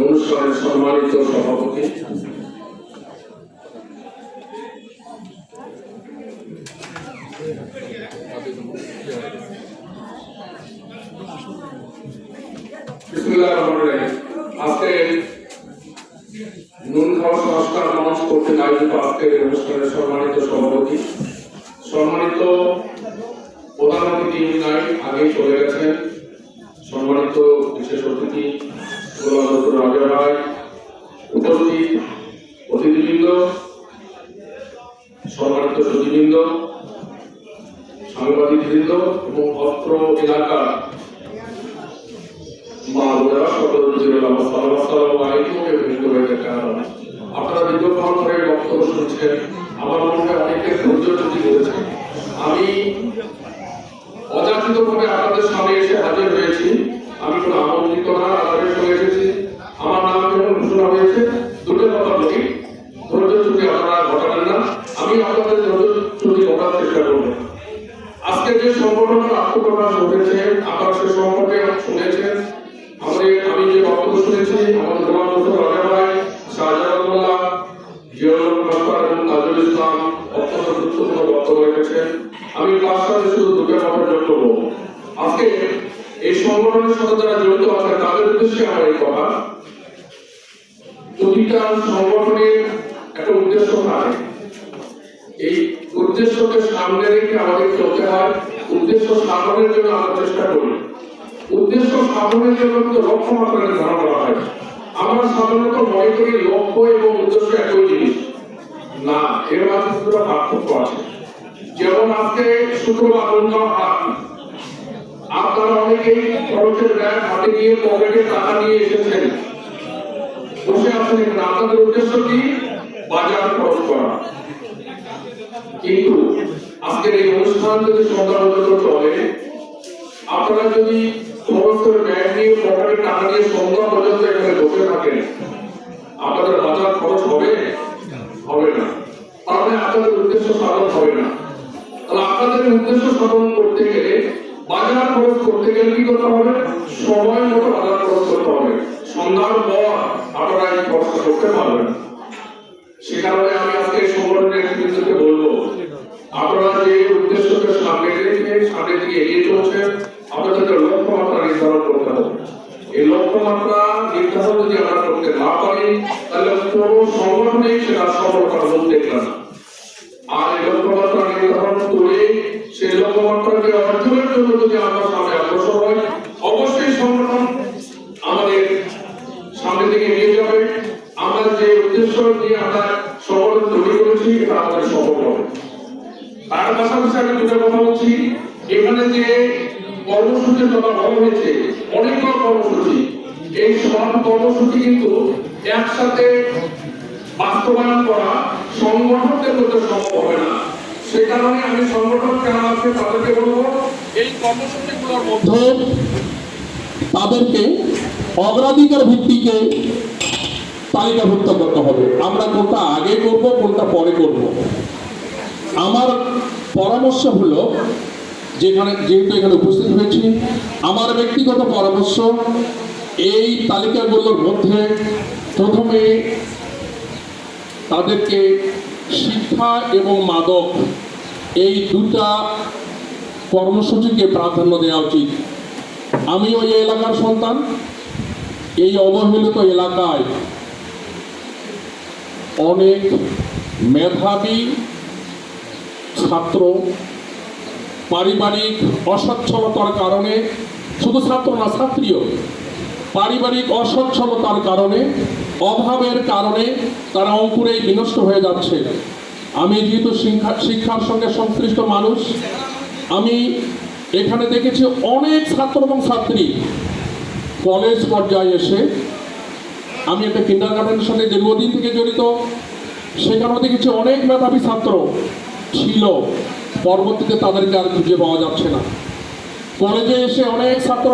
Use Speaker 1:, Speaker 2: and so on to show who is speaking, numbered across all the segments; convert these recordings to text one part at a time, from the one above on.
Speaker 1: অনুষ্ঠানের সম্মানিত সভাপতি, আজকে নুন খাওয়া সংস্কার মঞ্চ কর্তৃক আয়োজিত আজকের অনুষ্ঠানের সম্মানিত সভাপতি, সম্মানিত প্রধানমন্ত্রী নাই আগেই চলে গেছেন, সম্মানিত বিশেষ অতিথি রাজা ভাই, উপস্থিত অতিথিবৃন্দ, সম্মানিত সুধীবৃন্দ, সাংবাদিকবৃন্দ এবং অত্র এলাকার মা বোনেরা সকল আপনারা দীর্ঘক্ষণ ধরে বক্তব্য শুনছেন। আমার মনে হয় অনেকের ধৈর্য ত্রুটি করেছে। আমি অযাচিতভাবে আপনাদের সামনে এসে হাজির হয়েছি। আমি কোনো আমন্ত্রিত না, আপনাদের সঙ্গে এসেছি। আমার নাম যখন ঘোষণা হয়েছে, দুটো কথা বলি, ধৈর্য ত্রুটি আপনারা ঘটাবেন না। আমি আপনাদের ধৈর্য ত্রুটি ঘটার চেষ্টা করব। আজকে যে সংগঠনের আত্মপ্রকাশ ঘটেছে, আপনারা সে সম্পর্কে শুনেছেন। আমি যে বক্তব্য শুনেছি, আমাদের গোলাম রাজা ভাই, শাহজাহানুল্লাহ, জিয়াউল মাস্টার এবং তাজুল ইসলাম অত্যন্ত গুরুত্বপূর্ণ বক্তব্য রেখেছেন। আমি তার সাথে শুধু দুটো কথা যোগ করবো। আজকে এই সংগঠনের সাথে যারা জড়িত আছে তাদের উদ্দেশ্যে আমার এই কথা, প্রতিটা সংগঠনের একটা উদ্দেশ্য থাকে। এই উদ্দেশ্যকে সামনে রেখে আমাদের চলতে হয়। উদ্দেশ্য সাধনের জন্য আমরা চেষ্টা করি। উদ্দেশ্য সাধনের জন্য কিন্তু লক্ষ্যমাত্রা নির্ধারণ করা হয়। আমরা সাধারণত মনে করি লক্ষ্য এবং উদ্দেশ্য একই জিনিস না, এর মাঝে কিছুটা পার্থক্য আছে। যেমন আজকে শুক্রবার হাট, আপনারা অনেকেই খরচের ব্যাগ হাতে নিয়ে পকেটে টাকা নিয়ে এসেছেন, বসে আছেন এখানে। আপনাদের উদ্দেশ্য কি? বাজার খরচ করা। কিন্তু আজকের এই অনুষ্ঠান যদি সন্ধ্যা পর্যন্ত চলে, আপনারা যদি খরচের ব্যাগ নিয়ে পকেটে টাকা নিয়ে সন্ধ্যা পর্যন্ত এখানে বসে থাকেন, আপনাদের বাজার খরচ হবে? হবে না। তাহলে আপনাদের উদ্দেশ্য সাধন হবে না। তাহলে আপনাদের উদ্দেশ্য সাধন করতে গেলে, বাজার খরচ করতে গেলে কি করতে হবে? সময় মতো বাজার খরচ করতে হবে। সন্ধ্যার পর আপনারা এই খরচ করতে পারবেন। সে কারণে আমি আজকে সংগঠনের নেতৃত্বকে বলবো, আপনারা যে উদ্দেশ্যকে সামনে রেখে সামনে দিকে এগিয়ে চলছেন, আপনাদেরকে লক্ষ্যমাত্রা নির্ধারণ করতে হবে। এই লক্ষ্যমাত্রা নির্ধারণ যদি আমরা করতে না পারি, তাহলে কোনো সংগঠনেই সেটা সফলতার মুখ দেখবে না। আর এই লক্ষ্যমাত্রা নির্ধারণ করে সেই লক্ষ্যমাত্রাকে অর্জনের জন্য যদি আমরা সামনে অগ্রসর হই, অবশ্যই সংগঠন আমাদের সামনে দিকে নিয়ে যাবে। আমরা যে উদ্দেশ্য নিয়ে আমরা সংগঠন তৈরি করেছি, এটা আমাদের সফল হবে। তার পাশাপাশি আমি দুটো কথা বলছি, এখানে যে কর্মসূচির কথা বলা হয়েছে, অনেকগুলো কর্মসূচি, এই সব কর্মসূচি কিন্তু একসাথে বাস্তবায়ন করা সংগঠনদের মধ্যে সম্ভব হবে না। সে কারণে আমি সংগঠন যারা আছে তাদেরকে বলবো, এই কর্মসূচিগুলোর মধ্যে
Speaker 2: তাদেরকে অগ্রাধিকার ভিত্তিকে তালিকাভুক্ত করতে হবে। আমরা কোনটা আগে করব, কোনটা পরে করব। আমার পরামর্শ হলো, যেহেতু এখানে উপস্থিত হয়েছি, আমার ব্যক্তিগত পরামর্শ, এই তালিকাগুলোর মধ্যে প্রথমে তাদেরকে শিক্ষা এবং মাদক এই দুটা কর্মসূচিকে প্রাধান্য দেওয়া উচিত। আমি ওই এলাকার সন্তান। এই অবহেলিত এলাকায় অনেক মেধাবী ছাত্র পারিবারিক অসচ্ছলতার কারণে, শুধু ছাত্র না, ছাত্রীও পারিবারিক অসচ্ছলতার কারণে, অভাবের কারণে তারা অঙ্কুরেই বিনষ্ট হয়ে যাচ্ছে। আমি যেহেতু শিক্ষার সঙ্গে সংশ্লিষ্ট মানুষ, আমি এখানে দেখেছি অনেক ছাত্র এবং ছাত্রী কলেজ পর্যায়ে এসে, আমি একটা কিন্ডারগার্টেনের সঙ্গে দীর্ঘদিন থেকে জড়িত, সেখানেও দেখেছি অনেক মেধাবী ছাত্র ছিল, পরবর্তীতে তাদেরকে আর খুঁজে পাওয়া যাচ্ছে না। কলেজে এসে অনেক ছাত্র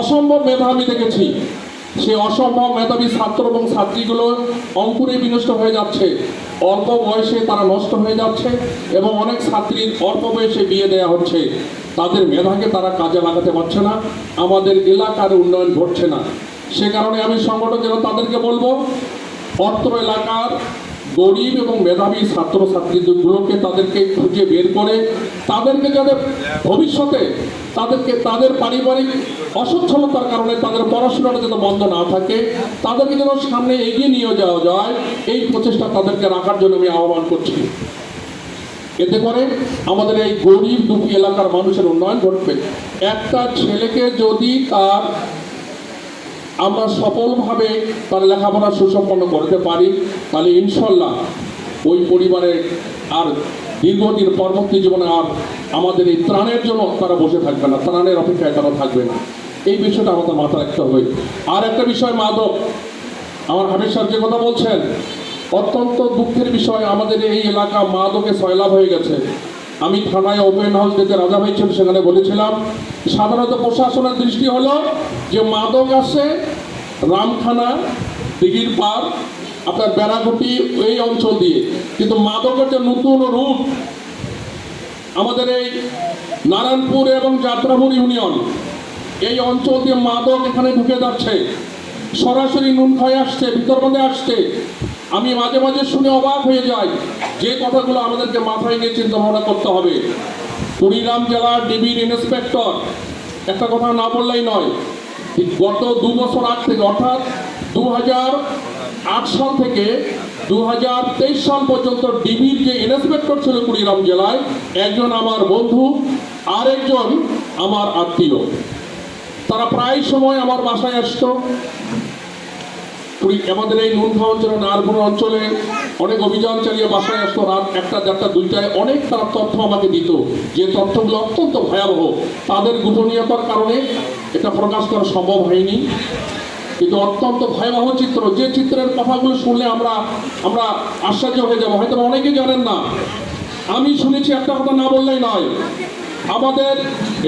Speaker 2: অসম্ভব মেধাবী দেখেছি, সে অসম্ভব মেধাবী ছাত্র এবং ছাত্রীগুলো অঙ্কুরে বিনষ্ট হয়ে যাচ্ছে, অল্প বয়সে তারা নষ্ট হয়ে যাচ্ছে এবং অনেক ছাত্রীর অল্প বয়সে বিয়ে দেওয়া হচ্ছে। তাদের মেধাকে তারা কাজে লাগাতে পারছে না, আমাদের এলাকার উন্নয়ন ঘটছে না। সে কারণে আমি সংগঠক যেন তাদেরকে বলবো, অত্র এলাকার গরিব এবং মেধাবী ছাত্রছাত্রীগুলোকে তাদেরকে খুঁজে বের করে তাদেরকে যাতে ভবিষ্যতে তাদের পারিবারিক অসচ্ছলতার কারণে তাদের পড়াশোনাটা যাতে বন্ধ না থাকে, তাদেরকে যেন সামনে এগিয়ে নিয়ে যাওয়া যায়, এই প্রচেষ্টা তাদেরকে রাখার জন্য আমি আহ্বান করছি। এতে করে আমাদের এই গরিব দুঃখী এলাকার মানুষের উন্নয়ন ঘটবে। একটা ছেলেকে যদি আমরা সফলভাবে তার লেখাপড়া সুসম্পন্ন করতে পারি, তাহলে ইনশাল্লাহ ওই পরিবারে আর দীর্ঘদিন পরবর্তী জীবনে আর আমাদের এই ত্রাণের জন্য তারা বসে থাকবে না, ত্রাণের অপেক্ষায় তারা থাকবে না। এই বিষয়টা আমাদের মাথায় রাখতে হবে। আর একটা বিষয় মাদক, আমার হাফিজ সাহেব যে কথা বলছেন, অত্যন্ত দুঃখের বিষয়, আমাদের এই এলাকা মাদকে সয়লাভ হয়ে গেছে। আমি থানায় ওপেন হাউস যেতে রাজা ভাই ছিল, সেখানে বলেছিলাম সাধারণত প্রশাসনের দৃষ্টি হলো যে মাদক আসে রামখানা, দিঘির পার, আপনার বেড়াগুটি এই অঞ্চল দিয়ে, কিন্তু মাদকের যে নতুন রুট আমাদের এই নারায়ণপুর এবং যাত্রাপুর ইউনিয়ন এই অঞ্চল দিয়ে মাদক এখানে ঢুকে যাচ্ছে, সরাসরি নুনখায় আসছে, ভিতরবন্দে আসছে। আমি মাঝে মাঝে শুনে অবাক হয়ে যাই, যে কথাগুলো আমাদেরকে মাথায় নিয়ে চিন্তা ভাবনা করতে হবে। কুড়িগ্রাম জেলার ডিবির ইন্সপেক্টর একটা কথা না বললেই নয়, গত 2 বছর আগ থেকে অর্থাৎ 2008 সাল থেকে 2023 সাল পর্যন্ত ডিবির যে ইন্সপেক্টর ছিল কুড়িগ্রাম জেলায়, একজন আমার বন্ধু আর একজন আমার আত্মীয়। তারা প্রায় সময় আমার বাসায় আসতো। আমাদের এই নুনখা অঞ্চলে, নারপুর অঞ্চলে অনেক অভিযান চালিয়ে বাসায় আসতো, রাত 1টা, 4টা, 2টায় অনেক তারা তথ্য আমাকে দিত, যে তথ্যগুলো অত্যন্ত ভয়াবহ। তাদের গোপনীয়তার কারণে এটা প্রকাশ করা সম্ভব হয়নি, কিন্তু অত্যন্ত ভয়াবহ চিত্র, যে চিত্রের কথাগুলো শুনলে আমরা আশ্চর্য হয়ে যাবো। হয়তো অনেকেই জানেন না। আমি শুনেছি, একটা কথা না বললেই নয়, আমাদের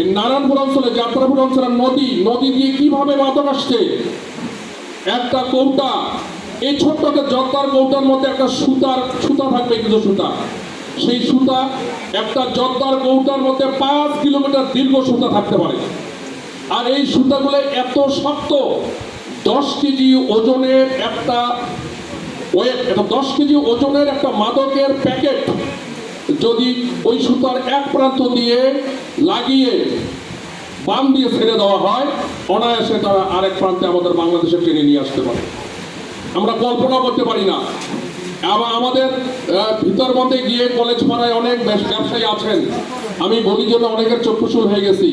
Speaker 2: এই নারায়ণপুর অঞ্চলে, যাত্রাপুর অঞ্চলের নদী দিয়ে কিভাবে মাদক আসছে। একটা কৌটা, এই ছোট্ট একটা জর্দার কৌটার মধ্যে একটা সুতা থাকবে, কিছু সুতা, সেই সুতা একটা জর্দার কৌটার মধ্যে 5 কিলোমিটার দীর্ঘ সুতা থাকতে পারে। আর এই সুতাগুলো এত শক্ত, 10 কেজি ওজনের একটা ওয়েট, এটা 10 কেজি ওজনের একটা মাদকের প্যাকেট যদি ওই সুতার এক প্রান্ত দিয়ে লাগিয়ে বাম দিয়ে ছেড়ে দেওয়া হয়, অনায়াসে তারা আরেক প্রান্তে আমাদের বাংলাদেশে টেনে নিয়ে আসতে পারে। আমরা কল্পনা করতে পারি না। আবার আমাদের ভিতরবন্দে গিয়ে কলেজ পাড়ায় অনেক ব্যবসায়ী আছেন, আমি বলি জন্য অনেকের চক্ষুশূল হয়ে গেছি,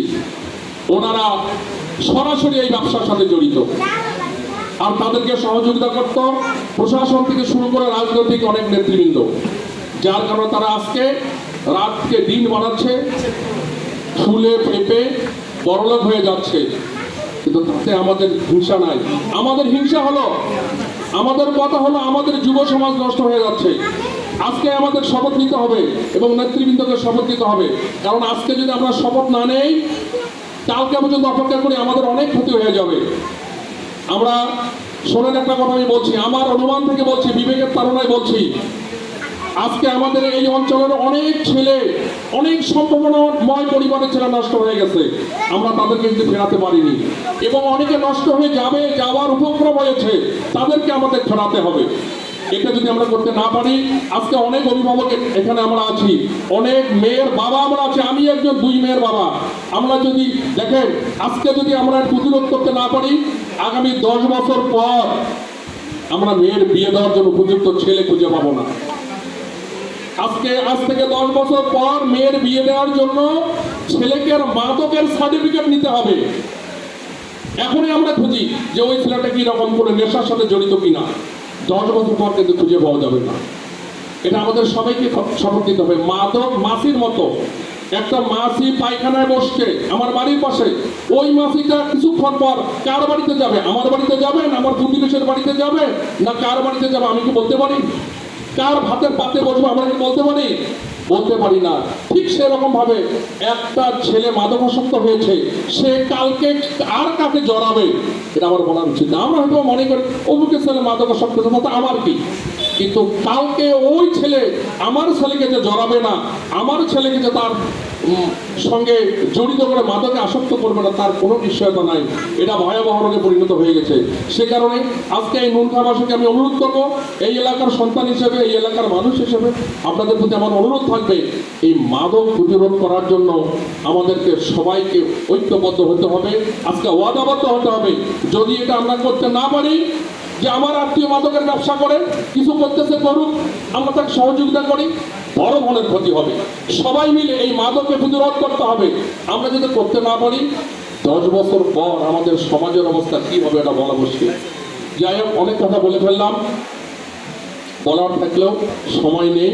Speaker 2: ওনারা সরাসরি এই ব্যবসার সাথে জড়িত। আর তাদেরকে সহযোগিতা করত প্রশাসন থেকে শুরু করে রাজনৈতিক অনেক নেতৃবৃন্দ, যার কারণে তারা আজকে রাতকে দিন বানাচ্ছে, ফুলে ফেপে বড়লোক হয়ে যাচ্ছে। কিন্তু তাতে আমাদের হিংসা নাই। আমাদের হিংসা হলো, আমাদের কথা হলো, আমাদের যুব সমাজ নষ্ট হয়ে যাচ্ছে। আজকে আমাদের শপথ নিতে হবে এবং নেতৃবৃন্দকে শপথ নিতে হবে। কারণ আজকে যদি আমরা শপথ না নেই, কালকে পর্যন্ত অপেক্ষা করি, আমাদের অনেক ক্ষতি হয়ে যাবে। আমরা শোনেন, একটা কথা আমি বলছি, আমার অনুমান থেকে বলছি, বিবেকের তাড়নায় বলছি, আজকে আমাদের এই অঞ্চলের অনেক ছেলে, অনেক সম্ভাবনাময় পরিবারের ছেলে নষ্ট হয়ে গেছে। আমরা তাদেরকে কিন্তু ফেরাতে পারিনি, এবং অনেকে নষ্ট হয়ে যাওয়ার উপক্রম হয়েছে, তাদেরকে আমাদের ফেরাতে হবে। এটা যদি আমরা করতে না পারি, আজকে অনেক অভিভাবক এখানে আমরা আছি, অনেক মেয়ের বাবা আমরা আছি, আমি একজন 2 মেয়ের বাবা। আমরা যদি দেখেন, আজকে যদি আমরা প্রতিরোধ করতে না পারি, আগামী 10 বছর পর আমরা মেয়ের বিয়ে দেওয়ার জন্য উপযুক্ত ছেলে খুঁজে পাবো না। আজ থেকে 10 বছর পর মেয়ের বিয়ে দেওয়ার জন্য ছেলেকে মাদকের সার্টিফিকেট নিতে হবে। এখনই আমরা খুঁজি যে ওই ছেলেটা কি রকম করে নেশার সাথে জড়িত কিনা, 10 বছর পর কিন্তু খুঁজে পাওয়া যাবে না। এটা আমাদের সবাইকে শপথ নিতে হবে। মাদক মাছির মতো, একটা মাছি পায়খানায় বসছে আমার বাড়ির পাশে, ওই মাছিটা কিছুক্ষণ পর কার বাড়িতে যাবে? আমার বাড়িতে যাবে, না আমার প্রতিবেশীর বাড়িতে যাবে, না কার বাড়িতে যাবে? আমি কি বলতে পারি? কার ভাতের পাতে বসবো আমরা কি বলতে পারি? বলতে পারি না। ঠিক সেরকম ভাবে একটা ছেলে মাদকাসক্ত হয়েছে, সে কালকে আর কাকে জড়াবে এটা আমার বলা উচিত না। আমরা হয়তো মনে করি অমুকের ছেলে মাদকাসক্ত হয়েছে, আমার কি? কিন্তু কালকে ওই ছেলে আমার ছেলেকে যে জড়াবে না, আমার ছেলেকে যে তার সঙ্গে জড়িত করে মাদকে আসক্ত করবে না, তার কোনো নিশ্চয়তা নাই। এটা ভয়াবহ রোগে পরিণত হয়ে গেছে। সে কারণে আজকে এই নুনখাবাসীকে আমি অনুরোধ করবো, এই এলাকার সন্তান হিসেবে, এই এলাকার মানুষ হিসেবে আপনাদের প্রতি আমার অনুরোধ থাকবে, এই মাদক প্রতিরোধ করার জন্য আমাদেরকে সবাইকে ঐক্যবদ্ধ হতে হবে, আজকে ওয়াদাবদ্ধ হতে হবে। যদি এটা আমরা করতে না পারি, যে আমার আত্মীয় মাদকের ব্যবসা করে, কিছু করতেছে করুক, আমরা তাকে সহযোগিতা করি, বড় ধরনের ক্ষতি হবে। সবাই মিলে এই মাদককে প্রতিরোধ করতে হবে। আমরা যদি করতে না পারি, 10 বছর পর আমাদের সমাজের অবস্থা কি হবে এটা বলা মুশকিল। যাই হোক, অনেক কথা বলে ফেললাম, বলার থাকলেও সময় নেই।